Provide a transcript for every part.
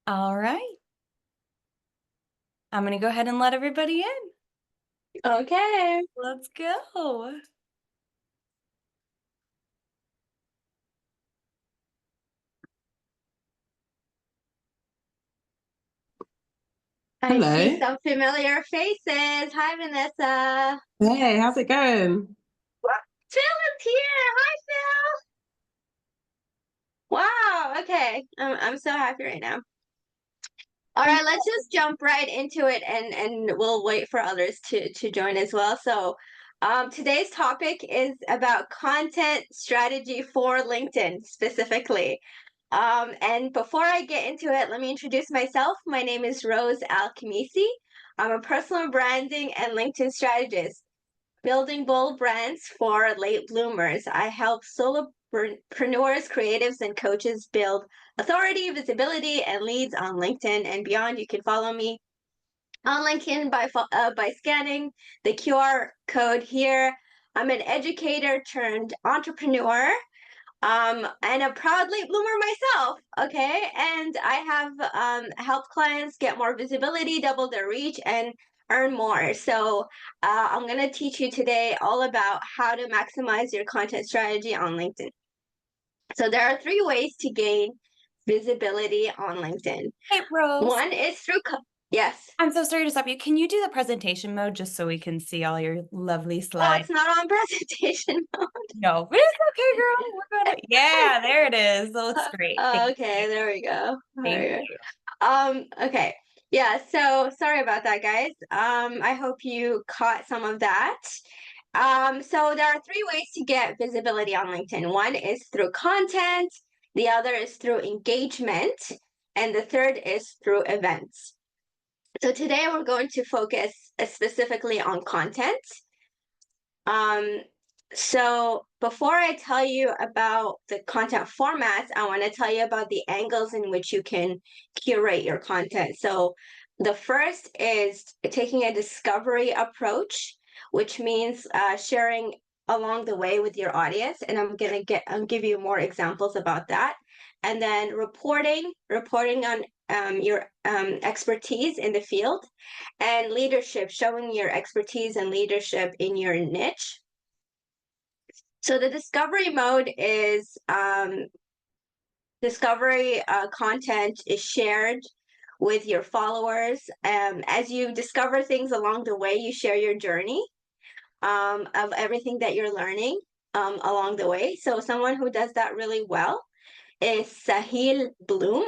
All right. I'm going to go ahead and let everybody in. Okay. Let's go. I see Hello. some familiar faces. Hi, Vanessa. Hey, how's it going? Phil is here. Hi, Phil. Wow. Okay. I'm so happy right now. All right, let's just jump right into it and we'll wait for others to join as well. So, today's topic is about content strategy for LinkedIn specifically. And before I get into it, let me introduce myself. My name is Rose Alchemy. I'm a personal branding and LinkedIn strategist, building bold brands for late bloomers. I help solopreneurs, creatives, and coaches build authority, visibility, and leads on LinkedIn and beyond. You can follow me on LinkedIn by scanning the QR code here. I'm an educator turned entrepreneur, and a proud late bloomer myself. Okay, and I have helped clients get more visibility, double their reach, and earn more. So I'm going to teach you today all about how to maximize your content strategy on LinkedIn. So there are 3 ways to gain visibility on LinkedIn. Hey, Rose. One is through yes. I'm so sorry to stop you. Can you do the presentation mode just so we can see all your lovely Oh, slides? it's not on presentation mode. No, but it's okay, girl. We're gonna. Yeah, there it is. That looks great. Thank Okay, you. there we go. Thank Alright. you. Okay. Yeah, so sorry about that, guys. I hope you caught some of that. So there are 3 ways to get visibility on LinkedIn. One is through content, the other is through engagement, and the third is through events. So today we're going to focus specifically on content. Um, so before I tell you about the content formats, I want to tell you about the angles in which you can curate your content. So the first is taking a discovery approach, which means sharing along the way with your audience. And I'll give you more examples about that. And then reporting on your expertise in the field, and leadership, showing your expertise and leadership in your niche. So the discovery mode is discovery content is shared with your followers. As you discover things along the way, you share your journey of everything that you're learning along the way. So someone who does that really well is Sahil Bloom.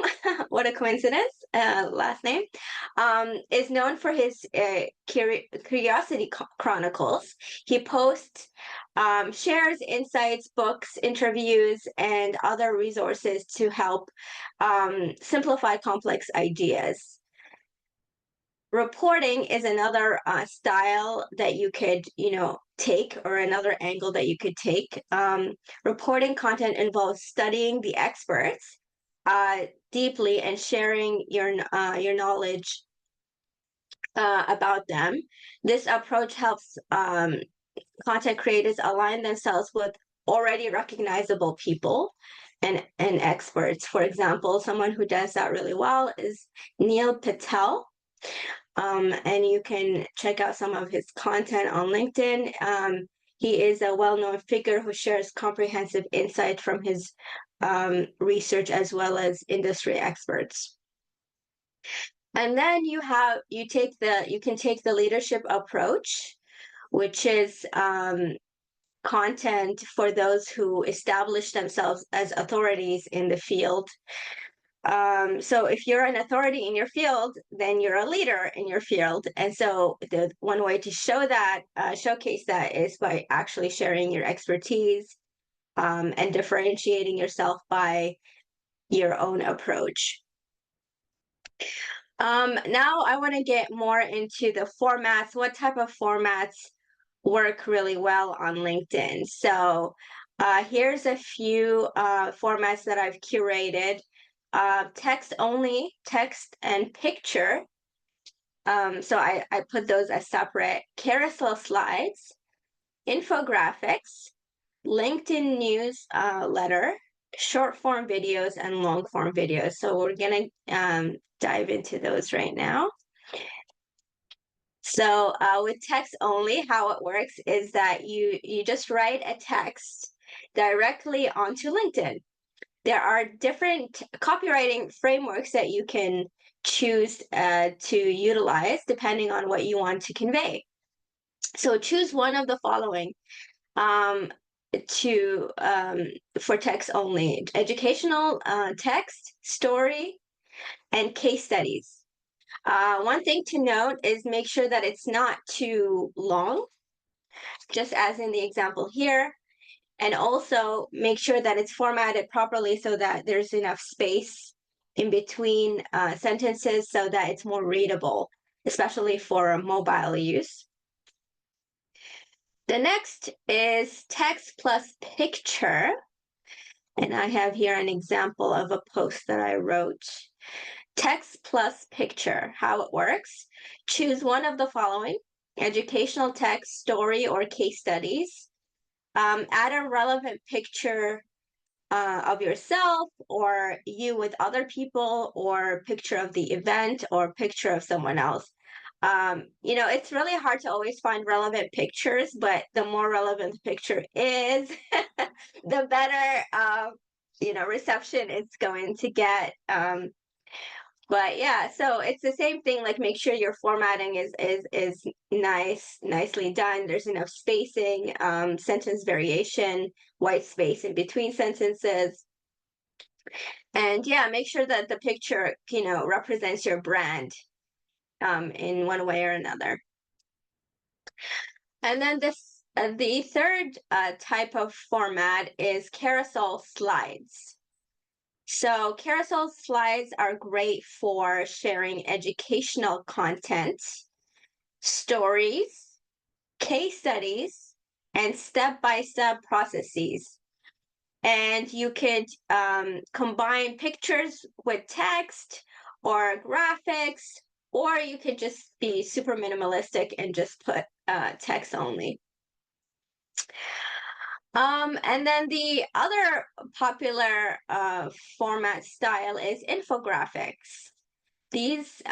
What a coincidence, last name. Is known for his Curiosity Chronicles. He posts, shares insights, books, interviews, and other resources to help simplify complex ideas. Reporting is another style that you could, take, or another angle that you could take. Reporting content involves studying the experts deeply and sharing your knowledge about them. This approach helps content creators align themselves with already recognizable people and experts. For example, someone who does that really well is Neil Patel. And you can check out some of his content on LinkedIn. He is a well-known figure who shares comprehensive insight from his research as well as industry experts. And then you can take the leadership approach, which is content for those who establish themselves as authorities in the field. So if you're an authority in your field, then you're a leader in your field. And so the one way to showcase that is by actually sharing your expertise and differentiating yourself by your own approach. Now I want to get more into the formats. What type of formats work really well on LinkedIn? So here's a few formats that I've curated. Text only, text and picture. So I put those as separate. Carousel slides, infographics, LinkedIn news letter, short form videos, and long form videos. So we're gonna dive into those right now. So with text only, how it works is that you just write a text directly onto LinkedIn. There are different copywriting frameworks that you can choose to utilize depending on what you want to convey. So choose one of the following for text only: educational text, story, and case studies. One thing to note is make sure that it's not too long, just as in the example here. And also make sure that it's formatted properly so that there's enough space in between sentences so that it's more readable, especially for mobile use. The next is text plus picture. And I have here an example of a post that I wrote. Text plus picture, how it works. Choose one of the following: educational text, story, or case studies. Add a relevant picture of yourself or you with other people, or picture of the event or picture of someone else. It's really hard to always find relevant pictures, but the more relevant the picture is, the better, reception it's going to get. But yeah, so it's the same thing. Like, make sure your formatting is nicely done. There's enough spacing, sentence variation, white space in between sentences. And yeah, make sure that the picture, represents your brand in one way or another. And then the third type of format is carousel slides. So carousel slides are great for sharing educational content, stories, case studies, and step-by-step processes. And you could combine pictures with text or graphics, or you could just be super minimalistic and just put text only. And then the other popular format style is infographics. These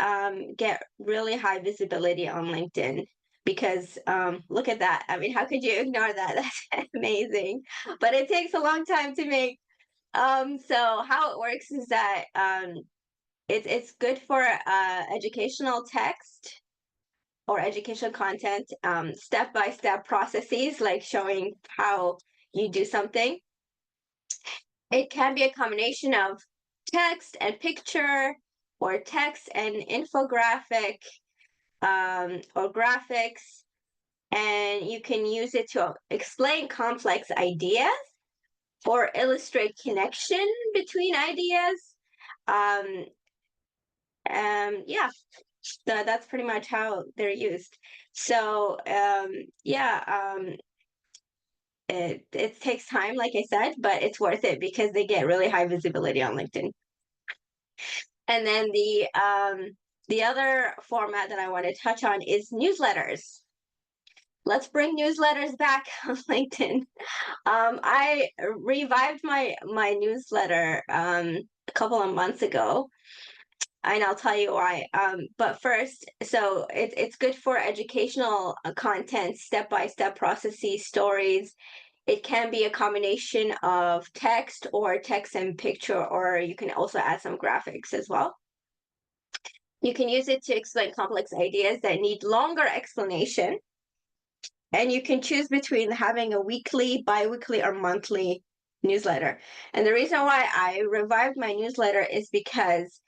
get really high visibility on LinkedIn because look at that. I mean, how could you ignore that? That's amazing. But it takes a long time to make. So how it works is that it's good for educational text or educational content, step-by-step processes, like showing how you do something. It can be a combination of text and picture, or text and infographic, or graphics, and you can use it to explain complex ideas or illustrate connection between ideas. Yeah, so that's pretty much how they're used. So it takes time, like I said, but it's worth it because they get really high visibility on LinkedIn. And then the other format that I want to touch on is newsletters. Let's bring newsletters back on LinkedIn. I revived my newsletter a couple of months ago, and I'll tell you why. But first, so it's good for educational content, step-by-step processes, stories. It can be a combination of text or text and picture, or you can also add some graphics as well. You can use it to explain complex ideas that need longer explanation. And you can choose between having a weekly, bi-weekly, or monthly newsletter. And the reason why I revived my newsletter is because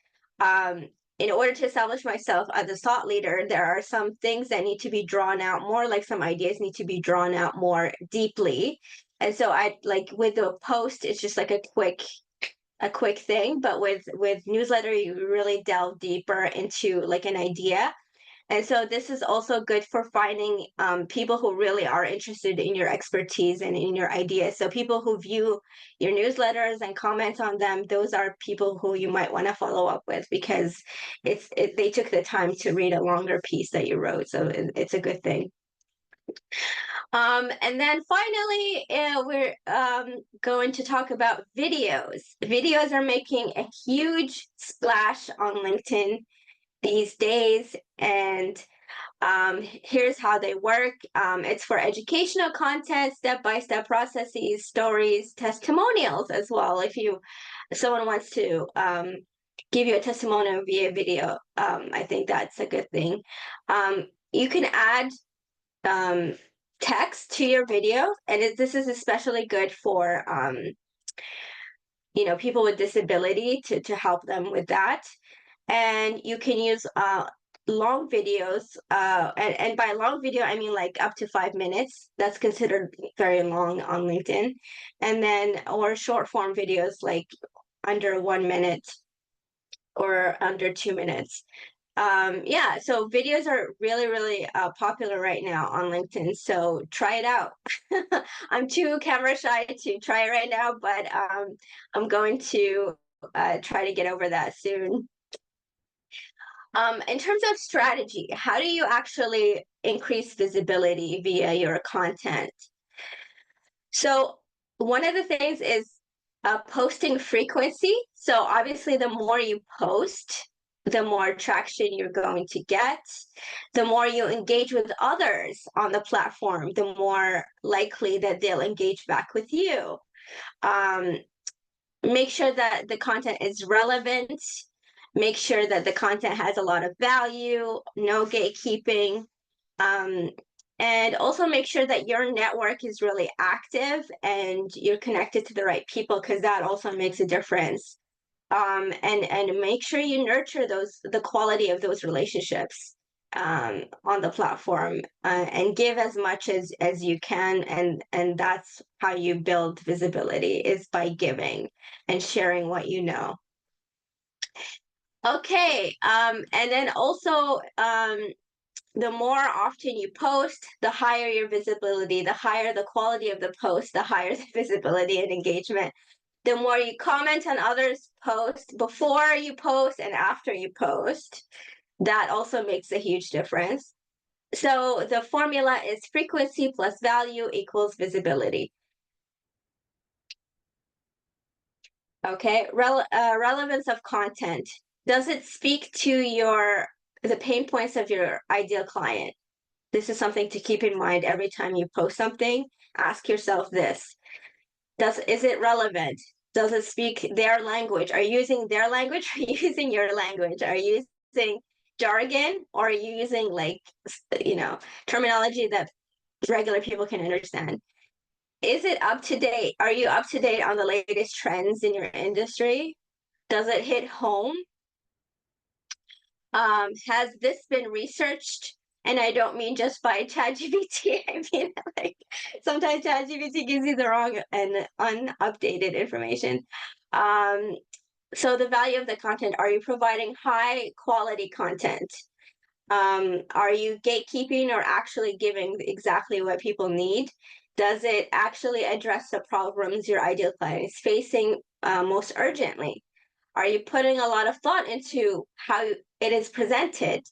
in order to establish myself as a thought leader, there are some things that need to be drawn out more, like some ideas need to be drawn out more deeply. And so I, like, with the post, it's just like a quick thing, but with newsletter, you really delve deeper into like an idea. And so this is also good for finding people who really are interested in your expertise and in your ideas. So people who view your newsletters and comment on them, those are people who you might want to follow up with, because they took the time to read a longer piece that you wrote. So it's a good thing. And then finally, we're going to talk about videos. Videos are making a huge splash on LinkedIn these days, and here's how they work. It's for educational content, step-by-step processes, stories, testimonials as well. If someone wants to give you a testimonial via video, I think that's a good thing. You can add text to your video, and this is especially good for people with disability to help them with that. And you can use long videos, and by long video I mean like up to 5 minutes. That's considered very long on LinkedIn. And then or short form videos like under 1 minute or under 2 minutes. Yeah, so videos are really popular right now on LinkedIn, so try it out. I'm too camera shy to try it right now, but I'm going to try to get over that soon. In terms of strategy, how do you actually increase visibility via your content? So one of the things is posting frequency. So obviously the more you post, the more traction you're going to get. The more you engage with others on the platform, the more likely that they'll engage back with you. Make sure that the content is relevant. Make sure that the content has a lot of value, no gatekeeping. And also make sure that your network is really active and you're connected to the right people, because that also makes a difference. And make sure you nurture the quality of those relationships on the platform, and give as much as you can, and that's how you build visibility, is by giving and sharing what you know. Okay, and then also the more often you post, the higher your visibility, the higher the quality of the post, the higher the visibility and engagement. The more you comment on others' posts before you post and after you post, that also makes a huge difference. So the formula is frequency plus value equals visibility. Okay, relevance of content. Does it speak to the pain points of your ideal client? This is something to keep in mind every time you post something. Ask yourself this. Is it relevant? Does it speak their language? Are you using their language? Are you using your language? Are you using jargon, or are you using terminology that regular people can understand? Is it up to date? Are you up to date on the latest trends in your industry? Does it hit home? Has this been researched? And I don't mean just by ChatGPT. I mean, like, sometimes ChatGPT gives you the wrong and unupdated information. So the value of the content: are you providing high quality content? Are you gatekeeping or actually giving exactly what people need? Does it actually address the problems your ideal client is facing most urgently? Are you putting a lot of thought into how it is presented?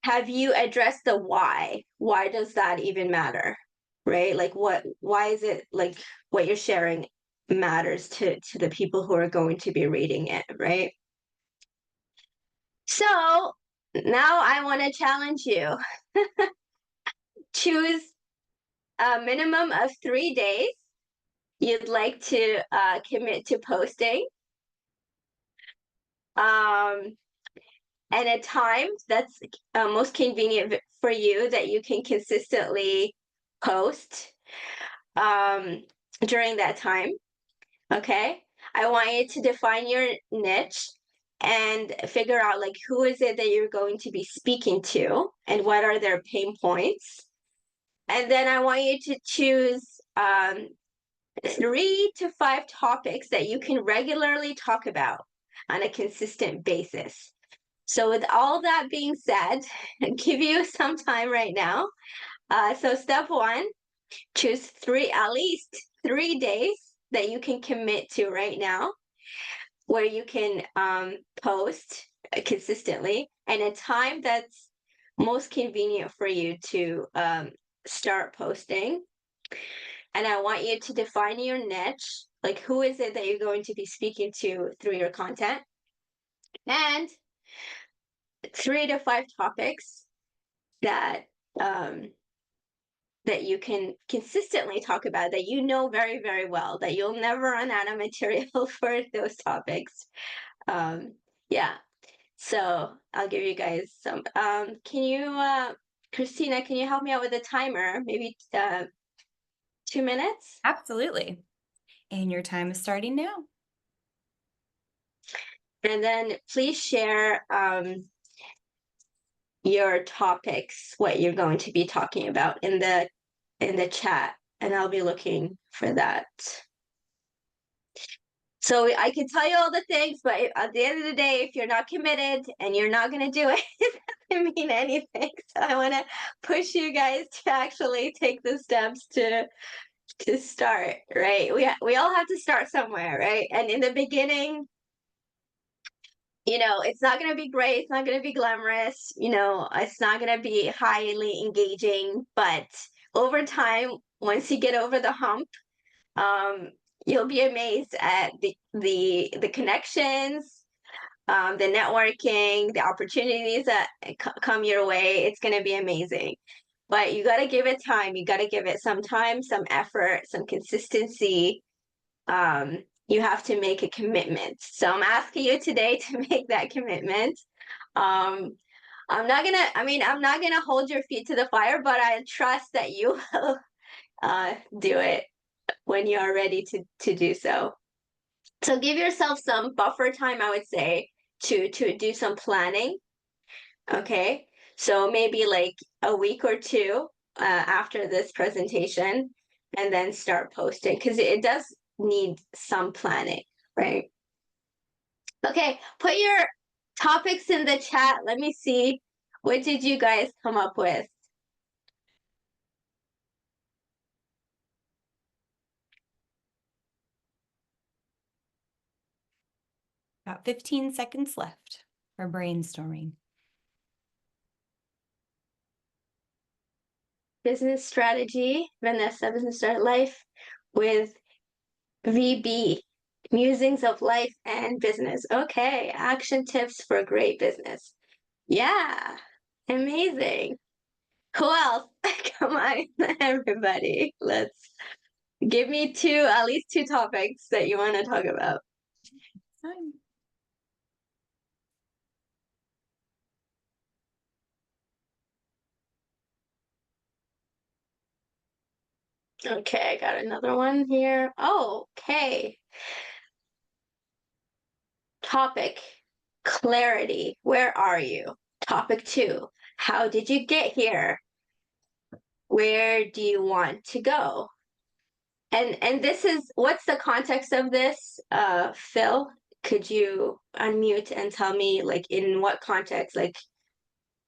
Have you addressed the why? Why does that even matter? Right? Like why is it like what you're sharing matters to the people who are going to be reading it, right? So now I want to challenge you. Choose a minimum of 3 days you'd like to commit to posting. And a time that's most convenient for you, that you can consistently post during that time. Okay, I want you to define your niche and figure out like who is it that you're going to be speaking to and what are their pain points. And then I want you to choose 3 to 5 topics that you can regularly talk about on a consistent basis. So with all that being said, I'll give you some time right now. So step 1, choose at least 3 days that you can commit to right now, where you can post consistently, and a time that's most convenient for you to start posting. And I want you to define your niche, like who is it that you're going to be speaking to through your content, and 3 to 5 topics that um, that you can consistently talk about, that you know very, very well, that you'll never run out of material for those topics. Yeah. So I'll give you guys some. Can you, Christina, can you help me out with a timer? Maybe 2 minutes? Absolutely. And your time is starting now. And then please share your topics, what you're going to be talking about in the chat, and I'll be looking for that. So I can tell you all the things, but at the end of the day, if you're not committed and you're not going to do it, it doesn't mean anything. So I want to push you guys to actually take the steps to start, right? We all have to start somewhere, right? And in the beginning, it's not going to be great. It's not going to be glamorous. It's not going to be highly engaging. But over time, once you get over the hump, you'll be amazed at the connections, the networking, the opportunities that come your way. It's going to be amazing. But you got to give it time. You got to give it some time, some effort, some consistency. You have to make a commitment. So I'm asking you today to make that commitment. I'm not gonna hold your feet to the fire, but I trust that you will do it when you are ready to do so. So give yourself some buffer time, I would say, to do some planning. Okay, so maybe like a week or two after this presentation, and then start posting, because it does need some planning, right? Okay, put your topics in the chat. Let me see. What did you guys come up with? About 15 seconds left for brainstorming. Business strategy, Vanessa, business start life with VB, musings of life and business. Okay, action tips for great business. Yeah, amazing. Who else? Come on, everybody. Let's give me at least 2 topics that you want to talk about. Fine. Okay, I got another one here. Oh, okay. Topic, clarity. Where are you? Topic 2, how did you get here? Where do you want to go? And this is, what's the context of this? Phil, could you unmute and tell me, like, in what context, like,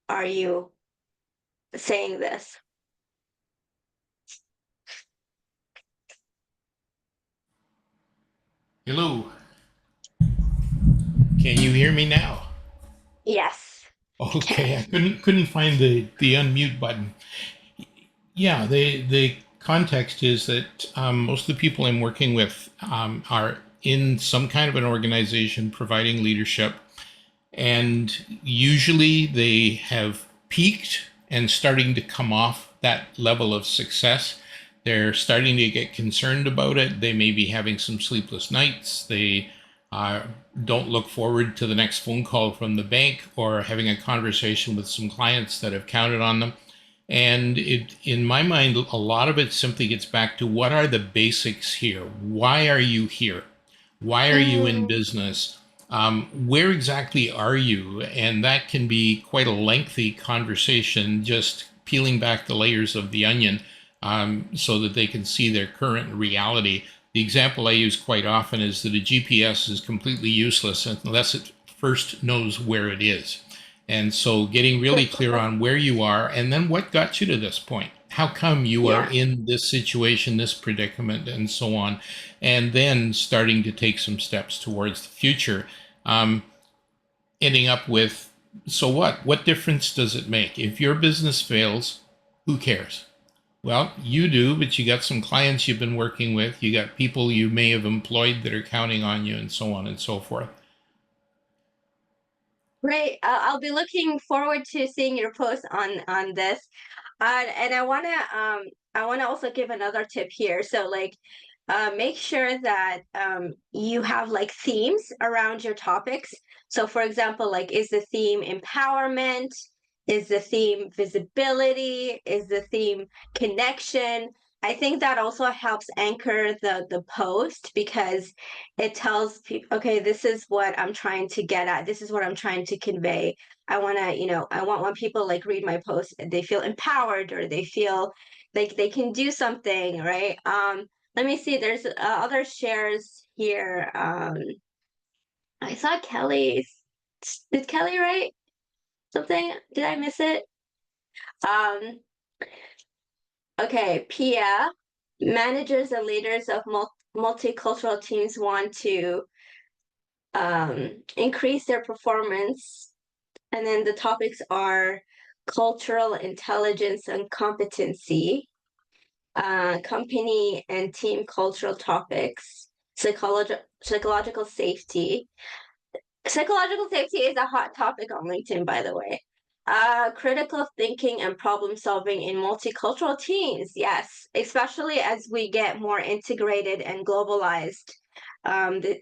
are you saying this? Hello. Can you hear me now? Yes. Okay, I couldn't find the unmute button. Yeah, the context is that most of the people I'm working with are in some kind of an organization providing leadership, and usually they have peaked and starting to come off that level of success. They're starting to get concerned about it. They may be having some sleepless nights. They don't look forward to the next phone call from the bank or having a conversation with some clients that have counted on them. And in my mind, a lot of it simply gets back to, what are the basics here? Why are you here? Why are you in business? Where exactly are you? And that can be quite a lengthy conversation, just peeling back the layers of the onion so that they can see their current reality. The example I use quite often is that a GPS is completely useless unless it first knows where it is. And so getting really clear on where you are, and then what got you to this point. How come you are in this situation, this predicament, and so on, and then starting to take some steps towards the future, ending up with, so what? What difference does it make? If your business fails, who cares? Well, you do, but you got some clients you've been working with. You got people you may have employed that are counting on you, and so on and so forth. Great. I'll be looking forward to seeing your post on this. And I wanna also give another tip here. So like make sure that you have like themes around your topics. So for example, like is the theme empowerment? Is the theme visibility? Is the theme connection? I think that also helps anchor the post because it tells people, okay, this is what I'm trying to get at. This is what I'm trying to convey. I want to, I want when people like read my post, they feel empowered or they feel like they can do something, right? Let me see. There's other shares here. I saw Kelly's. Did Kelly write something? Did I miss it? Um, okay, Pia. Managers and leaders of multicultural teams want to increase their performance. And then the topics are cultural intelligence and competency, company and team cultural topics, psychological safety. Psychological safety is a hot topic on LinkedIn, by the way. Critical thinking and problem solving in multicultural teams. Yes, especially as we get more integrated and globalized,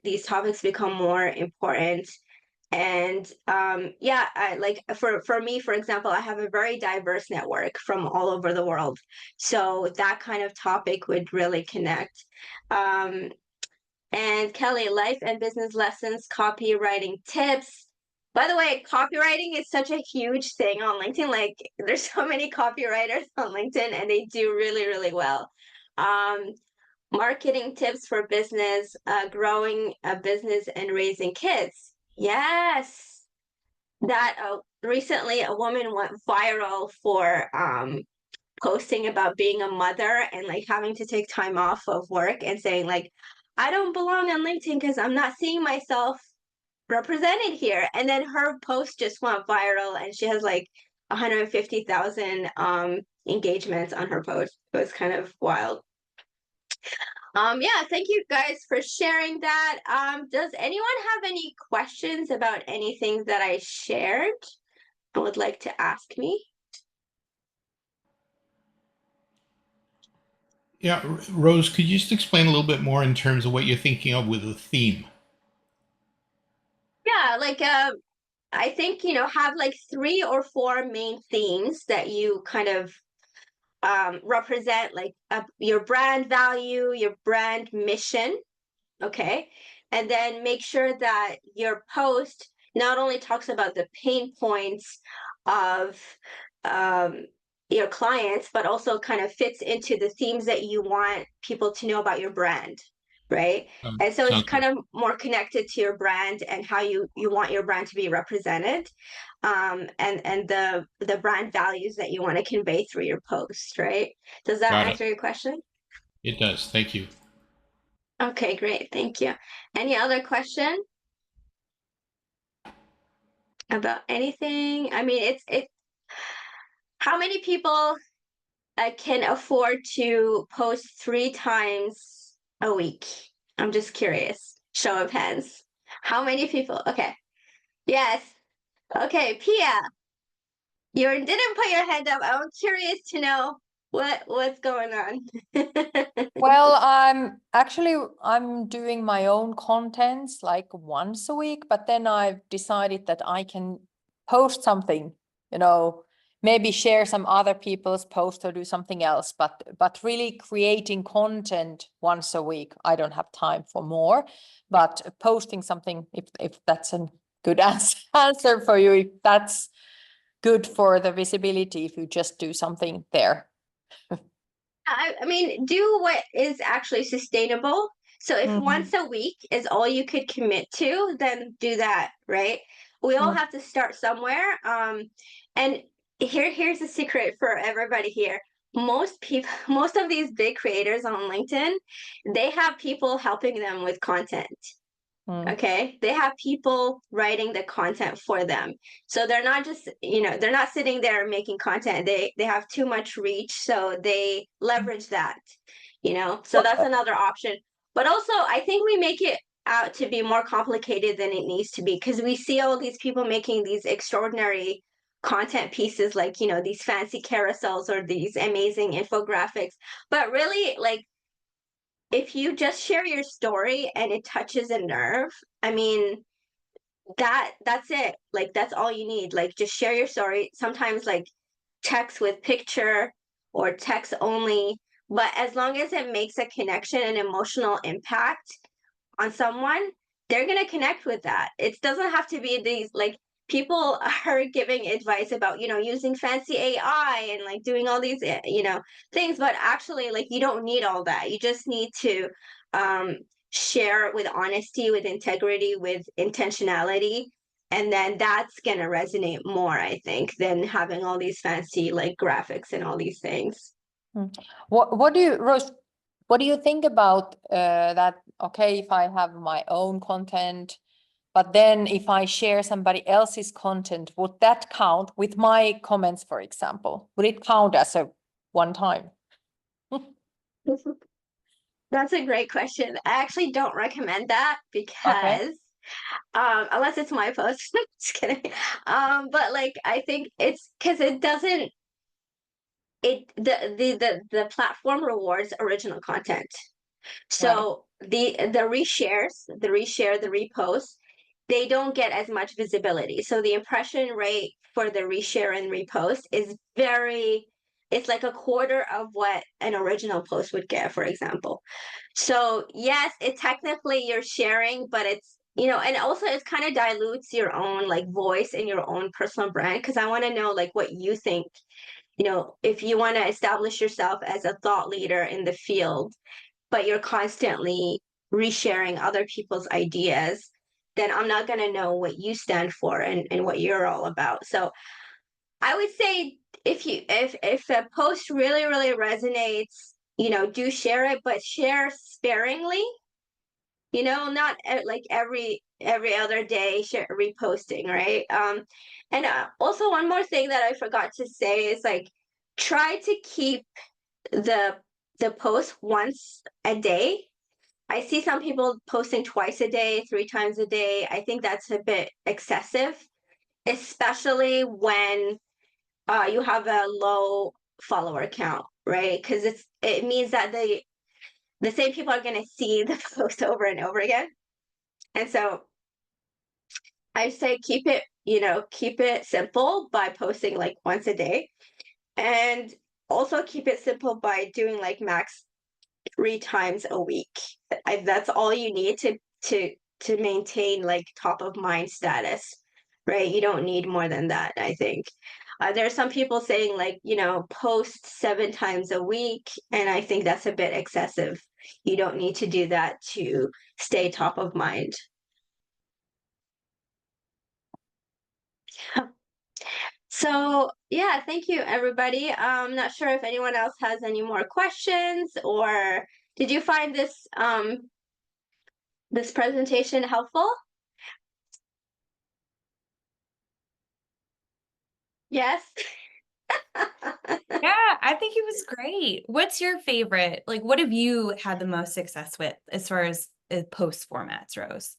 these topics become more important. And yeah, like for me, for example, I have a very diverse network from all over the world. So that kind of topic would really connect. Um, and Kelly, life and business lessons, copywriting tips. By the way, copywriting is such a huge thing on LinkedIn. Like, there's so many copywriters on LinkedIn, and they do really, really well. Um, Marketing tips for business, growing a business and raising kids. Yes, that recently a woman went viral for posting about being a mother and like having to take time off of work and saying like I don't belong on LinkedIn because I'm not seeing myself represented here. And then her post just went viral and she has like 150,000 engagements on her post. It was kind of wild. Yeah, thank you guys for sharing that. Does anyone have any questions about anything that I shared and would like to ask me? Yeah, Rose, could you just explain a little bit more in terms of what you're thinking of with the theme? Yeah, like I think, have like 3 or 4 main themes that you kind of represent, like your brand value, your brand mission. Okay. And then make sure that your post not only talks about the pain points of um, your clients, but also kind of fits into the themes that you want people to know about your brand. Right. And so it's Sounds kind good. of more connected to your brand and how you want your brand to be represented, and the brand values that you want to convey through your post. Right. Does that Got it. answer your question? It does. Thank you. Okay, great. Thank you. Any other question about anything? I mean, it's how many people can afford to post 3 times a week? I'm just curious. Show of hands. How many people? Okay. Yes. Okay, Pia, you didn't put your hand up. I'm curious to know what's going on. Well, I'm doing my own contents like once a week, but then I've decided that I can post something, maybe share some other people's posts or do something else, but really creating content once a week. I don't have time for more, but posting something, if that's a good answer for you, if that's good for the visibility, if you just do something there. I mean, do what is actually sustainable. So if Mhm. once a week is all you could commit to, then do that, right? We all Mm. have to start somewhere. And here's a secret for everybody here. Most people, most of these big creators on LinkedIn, they have people helping them with content. Mm. Okay, they have people writing the content for them. So they're not just, they're not sitting there making content. They have too much reach, so they leverage that, So that's another option. But also, I think we make it out to be more complicated than it needs to be, because we see all these people making these extraordinary content pieces, like, these fancy carousels or these amazing infographics. But really, like, if you just share your story and it touches a nerve, I mean, that's it. Like, that's all you need. Like, just share your story. Sometimes, like, text with picture or text only, but as long as it makes a connection and emotional impact on someone, they're going to connect with that. It doesn't have to be these, like, people are giving advice about, using fancy AI and like doing all these, things, but actually, like, you don't need all that. You just need to share with honesty, with integrity, with intentionality. And then that's going to resonate more, I think, than having all these fancy like graphics and all these things. What do you, Rose, what do you think about that? Okay, if I have my own content, but then if I share somebody else's content, would that count with my comments, for example? Would it count as a one time? That's a great question. I actually don't recommend that Okay. because unless it's my post. Just kidding. But like, I think it's because it doesn't, the platform rewards original content. So the reshare, the repost, they don't get as much visibility. So the impression rate for the reshare and repost is it's like a quarter of what an original post would get, for example. So yes, it technically you're sharing, but it's, and also it kind of dilutes your own like voice and your own personal brand, because I want to know like what you think. If you want to establish yourself as a thought leader in the field, but you're constantly resharing other people's ideas, then I'm not going to know what you stand for and what you're all about. So I would say if a post really, really resonates, do share it, but share sparingly, not like every other day reposting, right? And also one more thing that I forgot to say is like, try to keep the post once a day. I see some people posting twice a day, 3 times a day. I think that's a bit excessive, especially when you have a low follower count, right? Because it means that the same people are going to see the post over and over again. And so I say keep it simple by posting like once a day, and also keep it simple by doing like max 3 times a week. That's all you need to maintain like top of mind status, right? You don't need more than that, I think. There are some people saying like, post 7 times a week, and I think that's a bit excessive. You don't need to do that to stay top of mind. So yeah, thank you everybody. I'm not sure if anyone else has any more questions, or did you find this presentation helpful? Yes. Yeah, I think it was great. What's your favorite? Like, what have you had the most success with as far as post formats, Rose?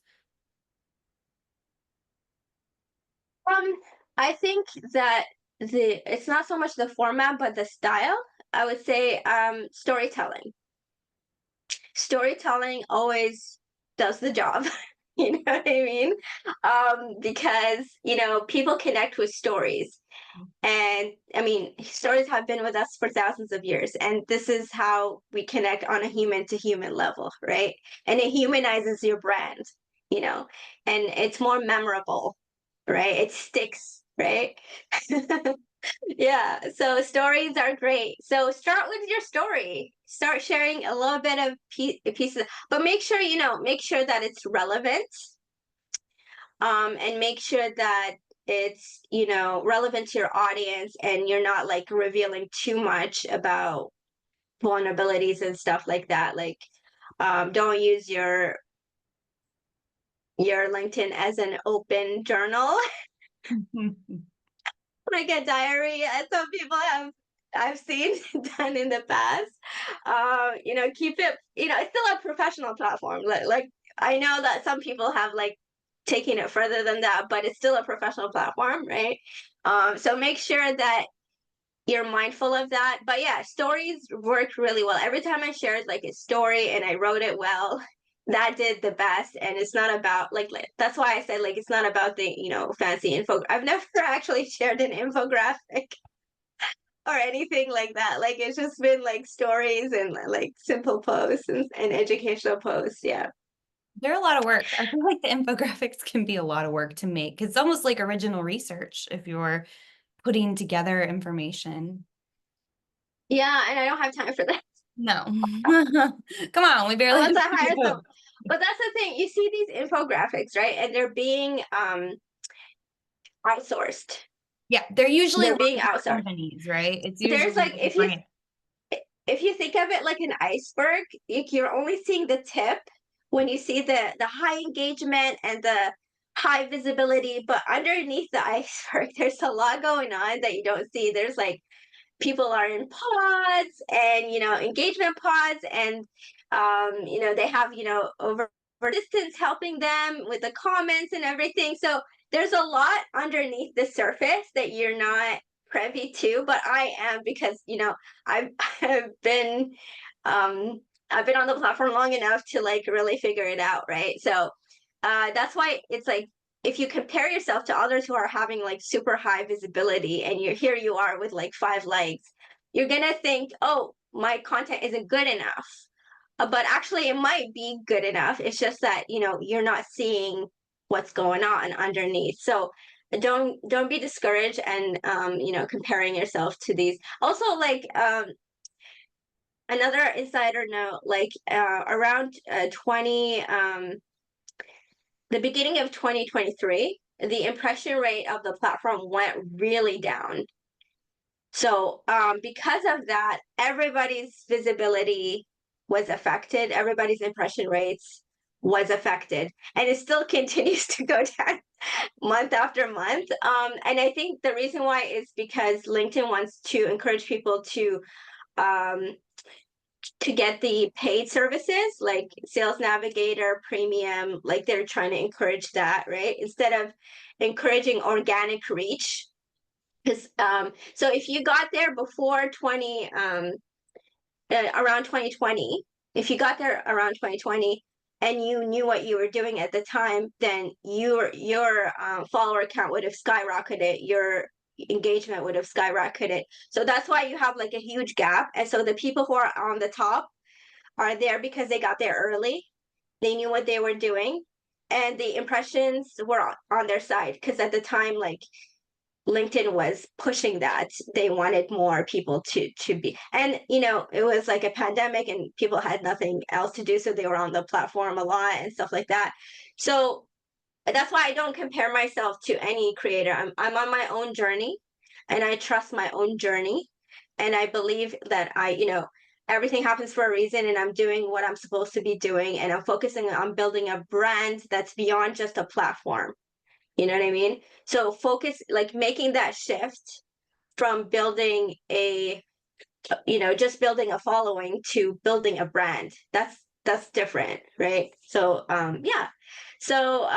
I think that it's not so much the format, but the style. I would say storytelling. Storytelling always does the job. You know what I mean? Because, people connect with stories. And I mean, stories have been with us for thousands of years, and this is how we connect on a human to human level, right? And it humanizes your brand, and it's more memorable, right? It sticks, right? Yeah, so stories are great. So start with your story. Start sharing a little bit of pieces, but make sure, that it's relevant. And make sure that it's, relevant to your audience, and you're not like revealing too much about vulnerabilities and stuff like that. Like, don't use your your LinkedIn as an open journal, like a diary, as some people I've seen done in the past. You know, keep it, you know, it's still a professional platform. Like I know that some people have like taken it further than that, but it's still a professional platform, right? So make sure that you're mindful of that. But yeah, stories work really well. Every time I shared like a story and I wrote it well, that did the best. And it's not about like that's why I said like it's not about the, you know, fancy info. I've never actually shared an infographic or anything like that. Like it's just been like stories and like simple posts and educational posts. Yeah. They're a lot of work. I feel like the infographics can be a lot of work to make. It's almost like original research if you're putting together information. Yeah, and I don't have time for that No. Come on, we barely unless have I hire people. some. But that's the thing. You see these infographics, right? And they're being outsourced. Yeah, they're usually They're being large outsourced. companies, right? It's There's usually like brand. if you think of it like an iceberg, you're only seeing the tip when you see the high engagement and the high visibility, but underneath the iceberg there's a lot going on that you don't see. There's like people are in pods and, you know, engagement pods, and you know, they have, you know, over assistants helping them with the comments and everything. So there's a lot underneath the surface that you're not privy to, but I am, because, you know, I've I've been I've been on the platform long enough to like really figure it out, right? So that's why it's like if you compare yourself to others who are having like super high visibility and here you are with like 5 likes, you're gonna think, oh, my content isn't good enough. But actually it might be good enough. It's just that, you know, you're not seeing what's going on underneath. So don't be discouraged and you know, comparing yourself to these. Also, like another insider note, like around 20 the beginning of 2023, the impression rate of the platform went really down. So because of that, everybody's visibility was affected, everybody's impression rates was affected, and it still continues to go down month after month. And I think the reason why is because LinkedIn wants to encourage people um, to get the paid services like Sales Navigator, Premium, like they're trying to encourage that, right? Instead of encouraging organic reach. Because so if you got there before around 2020, if you got there around 2020 and you knew what you were doing at the time, then your follower count would have skyrocketed, your engagement would have skyrocketed. So that's why you have like a huge gap. And so the people who are on the top are there because they got there early, they knew what they were doing, and the impressions were on their side, because at the time, like LinkedIn was pushing that they wanted more people to be, and you know, it was like a pandemic and people had nothing else to do, so they were on the platform a lot and stuff like that. So that's why I don't compare myself to any creator. I'm on my own journey, and I trust my own journey, and I believe that you know, everything happens for a reason, and I'm doing what I'm supposed to be doing, and I'm focusing on building a brand that's beyond just a platform. You know what I mean? So focus, like making that shift from building a, you know, just building a following to building a brand. That's different, right? So yeah. So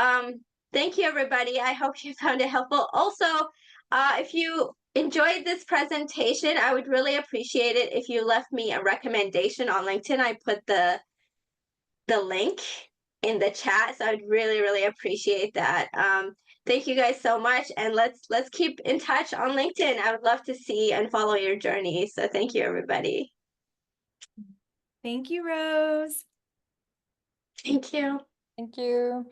thank you everybody. I hope you found it helpful. Also, if you enjoyed this presentation, I would really appreciate it if you left me a recommendation on LinkedIn. I put the link in the chat, so I'd really appreciate that. Thank you guys so much, and let's keep in touch on LinkedIn. I would love to see and follow your journey. So thank you, everybody. Thank you, Rose. Thank you. Thank you.